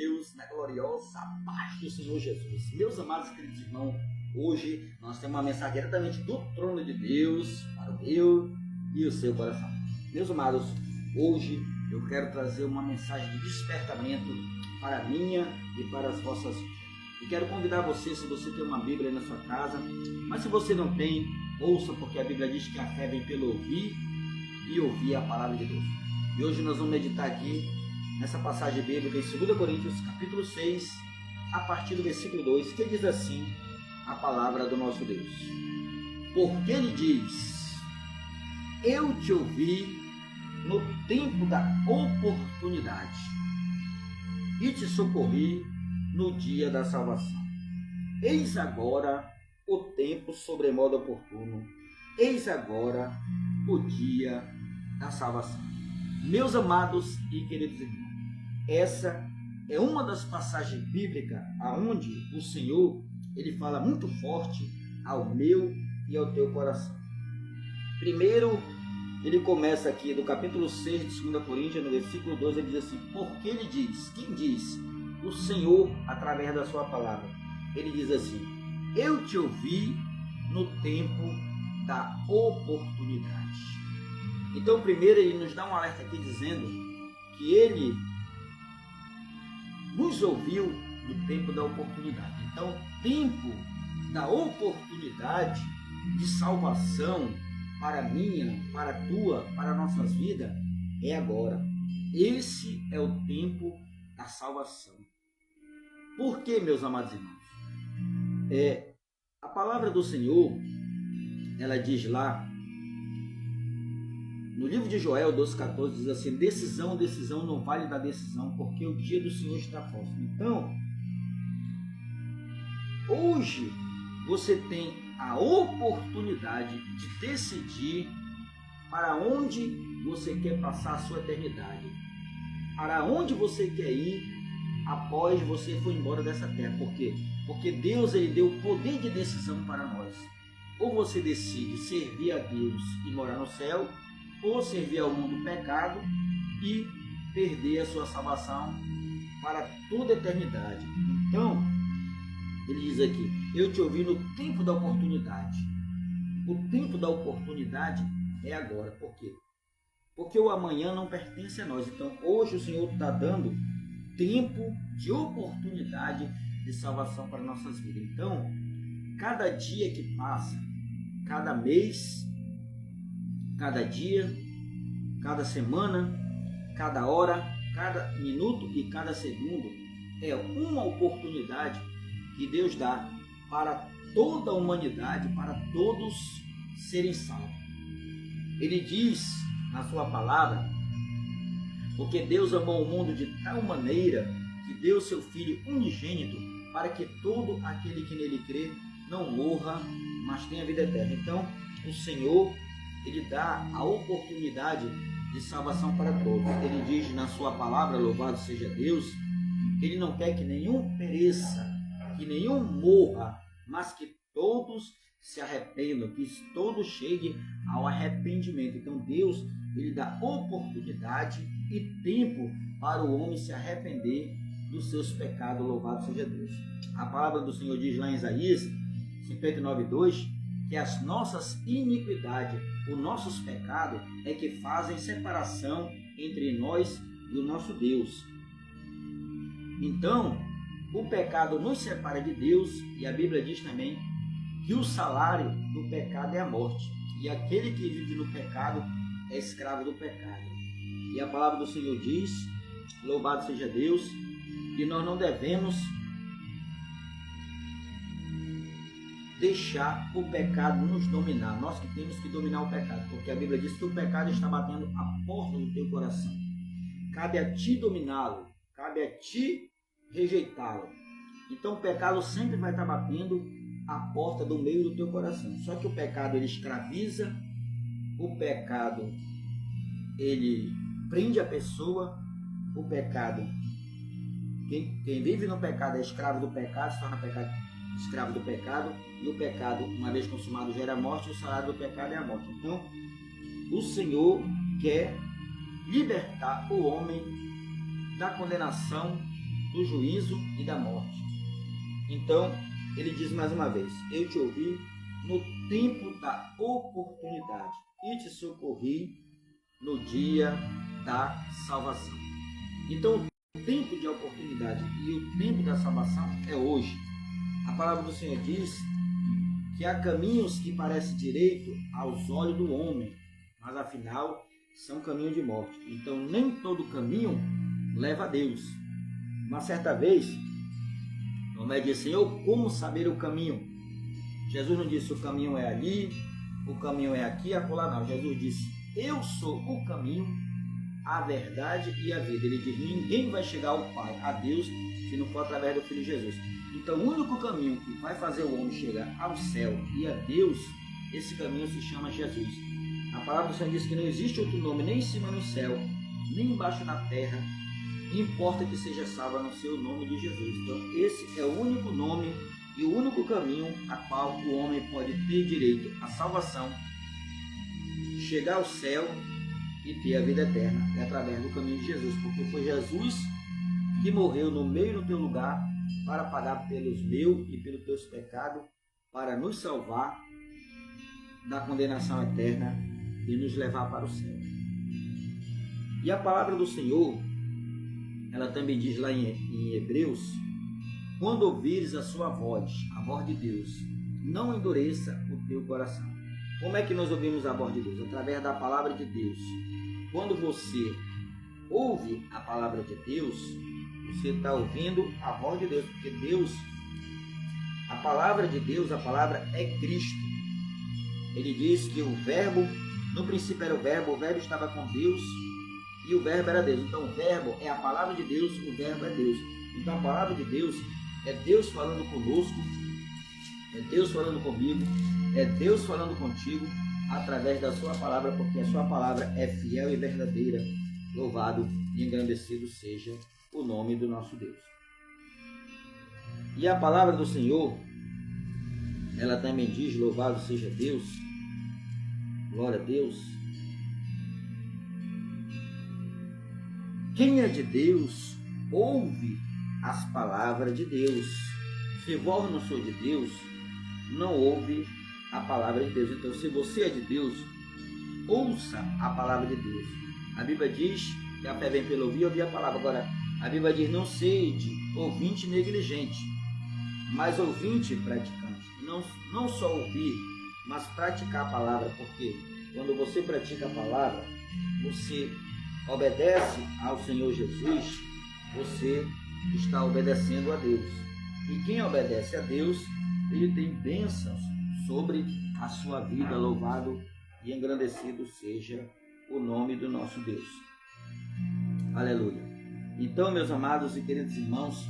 Deus, na gloriosa paz do Senhor Jesus. Meus amados e queridos irmãos, hoje nós temos uma mensagem diretamente do trono de Deus para o meu e o seu coração. Meus amados, hoje eu quero trazer uma mensagem de despertamento para a minha e para as vossas vidas. E quero convidar você, se você tem uma Bíblia aí na sua casa, mas se você não tem, ouça, porque a Bíblia diz que a fé vem pelo ouvir e ouvir a palavra de Deus. E hoje nós vamos meditar aqui nessa passagem bíblica em 2 Coríntios, capítulo 6, a partir do versículo 2, que diz assim a palavra do nosso Deus. Porque ele diz: eu te ouvi no tempo da oportunidade e te socorri no dia da salvação. Eis agora o tempo sobremodo oportuno, eis agora o dia da salvação. Meus amados e queridos irmãos, essa é uma das passagens bíblicas aonde o Senhor ele fala muito forte ao meu e ao teu coração. Primeiro, ele começa aqui do capítulo 6 de 2 Coríntios, no versículo 2, ele diz assim: porque ele diz, quem diz? O Senhor, através da sua palavra. Ele diz assim: eu te ouvi no tempo da oportunidade. Então, primeiro, ele nos dá um alerta aqui dizendo que ele nos ouviu no tempo da oportunidade. Então, tempo da oportunidade de salvação para a minha, para a tua, para nossas vidas, é agora. Esse é o tempo da salvação. Por quê, meus amados irmãos? A palavra do Senhor, ela diz lá, no livro de Joel 12,14, diz assim: decisão, decisão, não vale da decisão, porque o dia do Senhor está próximo. Então, hoje você tem a oportunidade de decidir para onde você quer passar a sua eternidade, para onde você quer ir após você for embora dessa terra. Por quê? Porque Deus ele deu o poder de decisão para nós. Ou você decide servir a Deus e morar no céu, ou servir ao mundo pecado e perder a sua salvação para toda a eternidade. Então, ele diz aqui: eu te ouvi no tempo da oportunidade. O tempo da oportunidade é agora. Por quê? Porque o amanhã não pertence a nós. Então, hoje o Senhor está dando tempo de oportunidade de salvação para nossas vidas. Então, cada dia que passa, cada mês, cada dia, cada semana, cada hora, cada minuto e cada segundo é uma oportunidade que Deus dá para toda a humanidade, para todos serem salvos. Ele diz na sua palavra: porque Deus amou o mundo de tal maneira que deu seu Filho unigênito para que todo aquele que nele crê não morra, mas tenha vida eterna. Então, o Senhor ele dá a oportunidade de salvação para todos. Ele diz na sua palavra, louvado seja Deus, que ele não quer que nenhum pereça, que nenhum morra, mas que todos se arrependam, que todos cheguem ao arrependimento. Então Deus ele dá oportunidade e tempo para o homem se arrepender dos seus pecados, louvado seja Deus. A palavra do Senhor diz lá em Isaías 59:2 que as nossas iniquidades, os nossos pecados é que fazem separação entre nós e o nosso Deus. Então, o pecado nos separa de Deus, e a Bíblia diz também que o salário do pecado é a morte, e aquele que vive no pecado é escravo do pecado. E a palavra do Senhor diz, louvado seja Deus, que nós não devemos deixar o pecado nos dominar. Nós que temos que dominar o pecado, porque a Bíblia diz que o pecado está batendo a porta do teu coração. Cabe a ti dominá-lo, cabe a ti rejeitá-lo. Então o pecado sempre vai estar batendo a porta do meio do teu coração. Só que o pecado ele escraviza, o pecado ele prende a pessoa, o pecado, quem vive no pecado é escravo do pecado, se torna escravo do pecado, e o pecado, uma vez consumado, gera morte, e o salário do pecado é a morte. Então, o Senhor quer libertar o homem da condenação do juízo e da morte. Então, ele diz mais uma vez: eu te ouvi no tempo da oportunidade e te socorri no dia da salvação. Então, o tempo de oportunidade e o tempo da salvação é hoje. A palavra do Senhor diz que há caminhos que parecem direito aos olhos do homem, mas afinal são caminhos de morte. Então, nem todo caminho leva a Deus. Uma certa vez, Tomé disse: Senhor, como saber o caminho? Jesus não disse: o caminho é ali, o caminho é aqui, acolá não. Jesus disse: eu sou o caminho, a verdade e a vida. Ele diz: ninguém vai chegar ao Pai, a Deus, se não for através do Filho Jesus. Então, o único caminho que vai fazer o homem chegar ao céu e a Deus, esse caminho se chama Jesus. A palavra do Senhor diz que não existe outro nome, nem em cima no céu, nem embaixo na terra, importa que seja salvo a não ser o nome de Jesus. Então, esse é o único nome e o único caminho a qual o homem pode ter direito à salvação, chegar ao céu e ter a vida eterna, é através do caminho de Jesus, porque foi Jesus que morreu no meio do teu lugar para pagar pelos meus e pelos teus pecados, para nos salvar da condenação eterna e nos levar para o céu. E a palavra do Senhor, ela também diz lá em Hebreus: quando ouvires a sua voz, a voz de Deus, não endureça o teu coração. Como é que nós ouvimos a voz de Deus? Através da palavra de Deus. Quando você ouve a palavra de Deus, você está ouvindo a voz de Deus, porque Deus, a palavra de Deus, a palavra é Cristo. Ele diz que o verbo, no princípio era o verbo estava com Deus e o verbo era Deus. Então o verbo é a palavra de Deus, o verbo é Deus. Então a palavra de Deus é Deus falando conosco, é Deus falando comigo, é Deus falando contigo através da sua palavra, porque a sua palavra é fiel e verdadeira. Louvado e engrandecido seja o nome do nosso Deus. E a palavra do Senhor, ela também diz: louvado seja Deus, glória a Deus. Quem é de Deus, ouve as palavras de Deus. Se vós não sou de Deus, não ouve a palavra de Deus. Então, se você é de Deus, ouça a palavra de Deus. A Bíblia diz que a fé vem pelo ouvir, ouvir a palavra. Agora, a Bíblia diz: não sede ouvinte negligente, mas ouvinte praticante. Não só ouvir, mas praticar a palavra, porque quando você pratica a palavra, você obedece ao Senhor Jesus, você está obedecendo a Deus. E quem obedece a Deus, ele tem bênçãos sobre a sua vida. Louvado e engrandecido seja o nome do nosso Deus. Aleluia. Então, meus amados e queridos irmãos,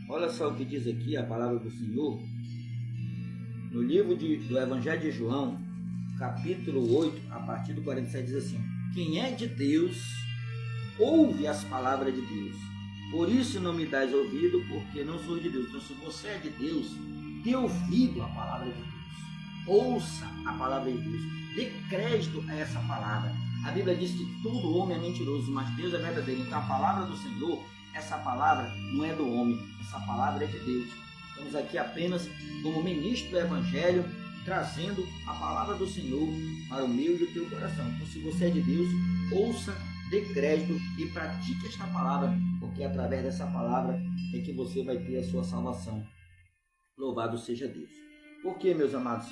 olha só o que diz aqui a palavra do Senhor no livro do Evangelho de João, capítulo 8, a partir do 47, diz assim: quem é de Deus, ouve as palavras de Deus. Por isso não me dás ouvido, porque não sou de Deus. Então, se você é de Deus, dê ouvido à palavra de Deus. Ouça a palavra de Deus. Dê crédito a essa palavra. A Bíblia diz que todo homem é mentiroso, mas Deus é verdadeiro. Então, a palavra do Senhor, essa palavra não é do homem, essa palavra é de Deus. Estamos aqui apenas como ministro do Evangelho, trazendo a palavra do Senhor para o meu e o teu coração. Então, se você é de Deus, ouça, dê crédito e pratique esta palavra, porque através dessa palavra é que você vai ter a sua salvação. Louvado seja Deus. Por quê, meus amados?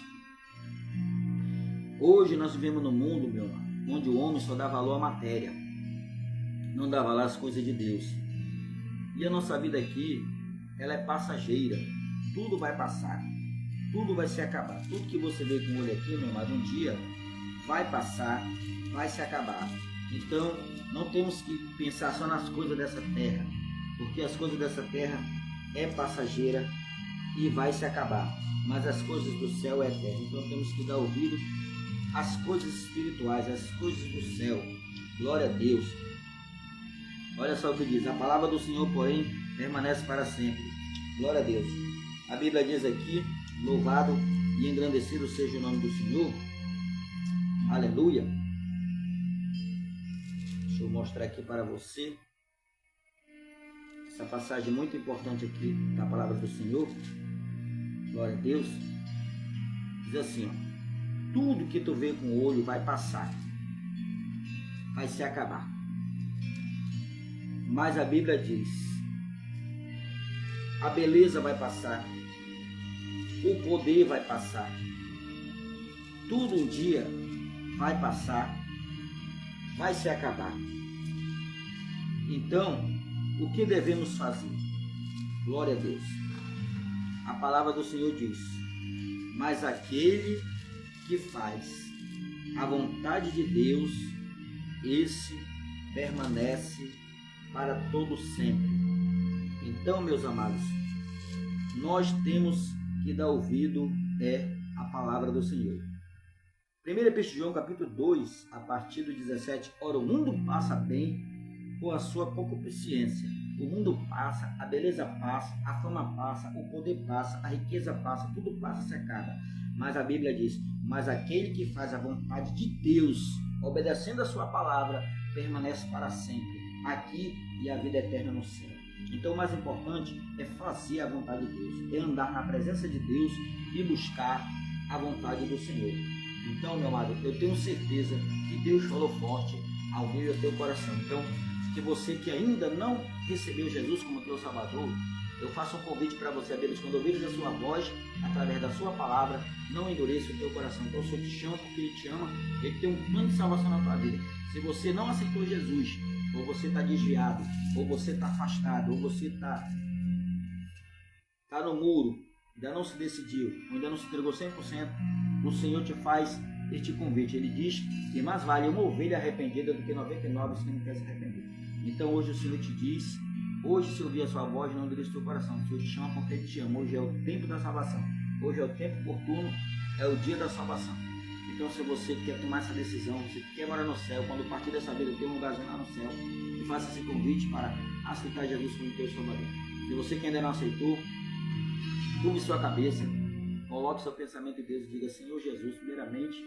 Hoje nós vivemos num mundo, meu amado, onde o homem só dá valor à matéria, não dá valor às coisas de Deus. E a nossa vida aqui, ela é passageira. Tudo vai passar, tudo vai se acabar. Tudo que você vê com o olho aqui, meu amado, um dia vai passar, vai se acabar. Então, não temos que pensar só nas coisas dessa terra, porque as coisas dessa terra é passageira e vai se acabar. Mas as coisas do céu é eterna. Então, temos que dar ouvido às coisas espirituais, às coisas do céu. Glória a Deus. Olha só o que diz: a palavra do Senhor, porém, permanece para sempre. Glória a Deus. A Bíblia diz aqui: louvado e engrandecido seja o nome do Senhor. Aleluia. Deixa eu mostrar aqui para você essa passagem muito importante aqui da palavra do Senhor, glória a Deus, diz assim, ó, tudo que tu vê com o olho vai passar, vai se acabar. Mas a Bíblia diz, a beleza vai passar, o poder vai passar, tudo um dia vai passar, vai se acabar. Então, o que devemos fazer? Glória a Deus. A palavra do Senhor diz, mas aquele que faz a vontade de Deus, esse permanece para todo sempre. Então, meus amados, nós temos que dar ouvido à palavra do Senhor. 1 Epístola de João, capítulo 2, a partir do 17, ora, o mundo passa bem por a sua concupiscência. O mundo passa, a beleza passa, a fama passa, o poder passa, a riqueza passa, tudo passa, se acaba. Mas a Bíblia diz, mas aquele que faz a vontade de Deus, obedecendo a sua palavra, permanece para sempre, aqui e a vida eterna no céu. Então o mais importante é fazer a vontade de Deus, é andar na presença de Deus e buscar a vontade do Senhor. Então, meu amado, eu tenho certeza que Deus falou forte ao ouvir o teu coração. Então, que você que ainda não recebeu Jesus como teu Salvador, eu faço um convite para você, Deus, quando ouvires a sua voz, através da sua palavra, não endureça o teu coração. Então, o Senhor te chama porque Ele te ama, Ele tem um plano de salvação na tua vida. Se você não aceitou Jesus, ou você está desviado, ou você está afastado, ou você está no muro, ainda não se decidiu, ou ainda não se entregou 100%, o Senhor te faz este convite. Ele diz que mais vale uma ovelha arrependida do que 99 que não quer se arrepender. Então hoje o Senhor te diz, hoje se ouvir a sua voz, não endurece o teu coração. O Senhor te chama porque Ele te ama. Hoje é o tempo da salvação. Hoje é o tempo oportuno, é o dia da salvação. Então, se você quer tomar essa decisão, você quer morar no céu, quando partir dessa vida ter um lugarzinho lá no céu, e faça esse convite para aceitar Jesus como teu Salvador. Se você que ainda não aceitou, curve sua cabeça, coloque seu pensamento em Deus e diga, Senhor Jesus, primeiramente,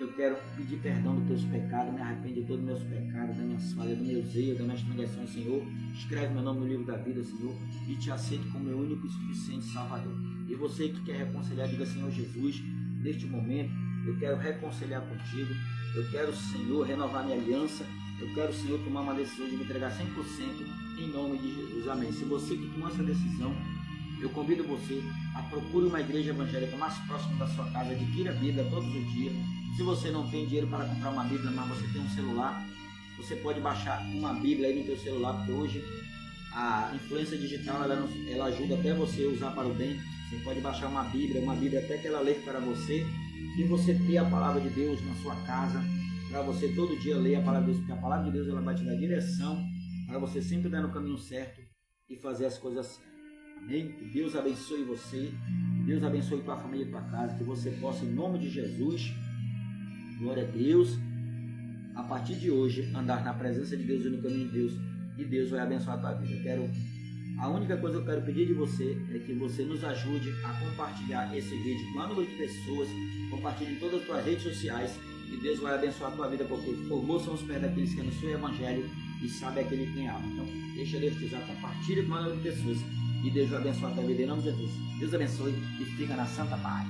eu quero pedir perdão dos teus pecados, me arrependo de todos os meus pecados, das minhas falhas, dos meus erros, das minhas transgressões, Senhor. Escreve meu nome no livro da vida, Senhor, e te aceito como meu único e suficiente Salvador. E você que quer reconciliar, diga, Senhor Jesus, neste momento, eu quero reconciliar contigo, eu quero, Senhor, renovar minha aliança, eu quero, Senhor, tomar uma decisão de me entregar 100% em nome de Jesus. Amém. Se você que tomou essa decisão, eu convido você a procurar uma igreja evangélica mais próxima da sua casa, adquira a Bíblia todos os dias. Se você não tem dinheiro para comprar uma Bíblia, mas você tem um celular, você pode baixar uma Bíblia aí no seu celular, porque hoje a influência digital ela ajuda até você a usar para o bem. Você pode baixar uma Bíblia até que ela lê para você, e você ter a palavra de Deus na sua casa, para você todo dia ler a palavra de Deus, porque a palavra de Deus ela vai te dar direção para você sempre dar no caminho certo e fazer as coisas certas. Amém? Que Deus abençoe você, Deus abençoe tua família e tua casa, que você possa, em nome de Jesus, glória a Deus, a partir de hoje, andar na presença de Deus e no caminho de Deus, e Deus vai abençoar a tua vida. A única coisa que eu quero pedir de você é que você nos ajude a compartilhar esse vídeo com a número de pessoas, compartilhe em todas as tuas redes sociais, e Deus vai abençoar a tua vida, porque formou são os pés daqueles que anunciam o Evangelho e sabe aquele que tem alma. Então, deixa Deus te usar, compartilha com a número de pessoas, e Deus vai abençoar a tua vida em nome de Jesus. Deus abençoe e fica na santa paz.